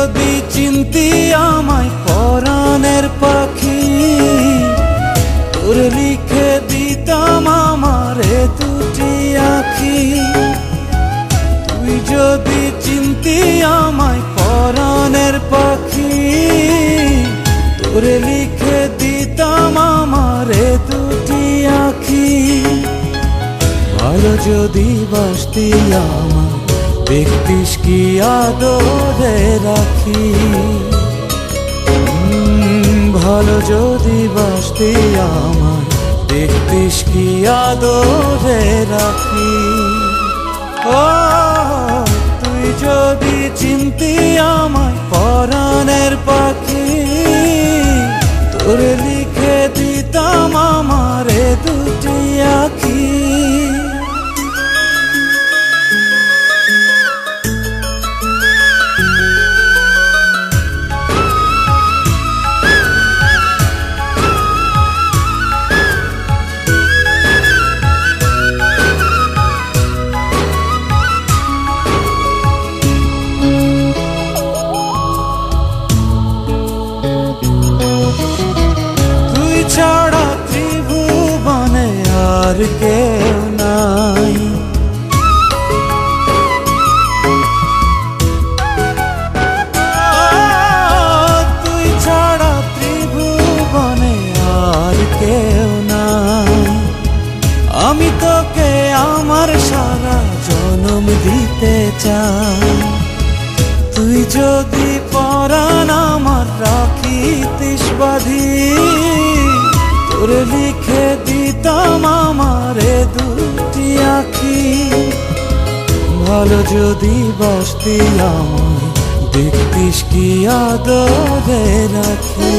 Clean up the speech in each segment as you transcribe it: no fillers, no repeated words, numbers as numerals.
যদি চিনতি আমায় পরাণের পাখি, তোর লিখে দিতাম আমারে দুটি আঁখি। তুই যদি চিনতি আমায় পরাণের পাখি, তোর লিখে দিতাম আমারে দুটি আঁখি। ভালো যদি বাসতি আমায়, দেখতিস কি আদরে রাখি। ভালো যদি বাসতি আমায়, দেখতিস কি আদরে রাখি। ও তুই যদি চিনতি আমায় পরাণের পাখি, তোর লিখে দিতাম আমারে দুটি আঁখি। ছাড়া ত্রিভুবনে আর কেউ নাই, তুই ছাড়া ত্রিভুবনে আর কেউ নাই। আমি তোকে আমার সারা জনম দিতে চাই। তুই যদি পরাণ আমার রাখিতিস বাঁধি, তোর লিখে দিতাম আমারে দুটি আঁখি। ভালো যদি বাসতি আমায়, দেখতিস কি আদরে রাখি।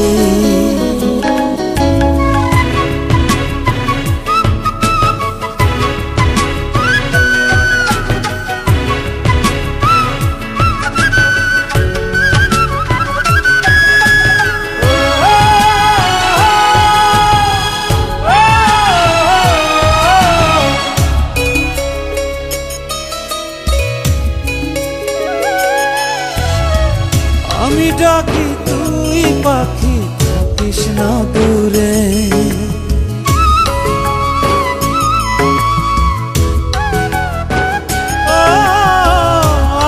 আমি ডাকি তুই পাখি, থাকিস না দূরে।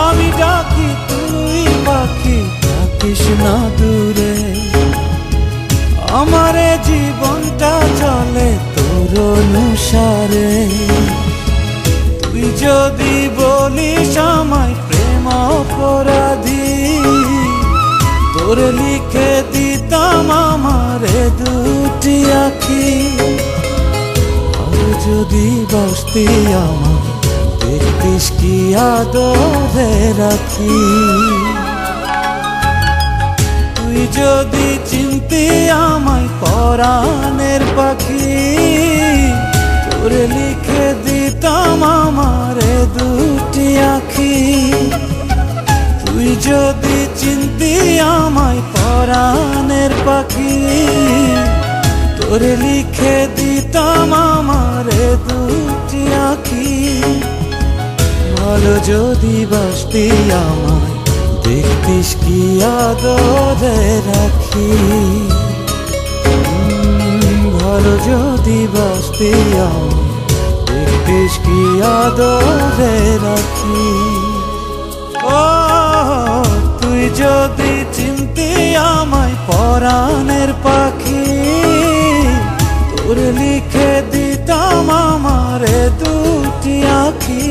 আমি ডাকি তুই পাখি, থাকিস না দূরে। আমারে জীবনটা চলে তোর অনুসারে। তুই যদি বলিস আমায় প্রেম অপরাধী, তোর লিখে দিতাম আমারে দুটি আঁখি। আর যদি বাসতি আমায়, দেখতিস কি আদরে রাখি। তুই যদি চিনতি আমায় পরাণের পাখি, তোর লিখে দিতাম আমারে দুটি আঁখি। তুই যদি চিনতি আমায় পরাণের পাখি, তোর লিখে দিতাম আমারে দুটি আঁখি। ভালো যদি বাসতি আমায়, দেখতিস কি আদরে রাখি। ভালো যদি বাসতি আমায়, দেখতিস কি আদরে রাখি। ও তুই যদি চিনতি আমায় পরাণের পাখি, তোর লিখে দিতাম আমারে দুটি আঁখি।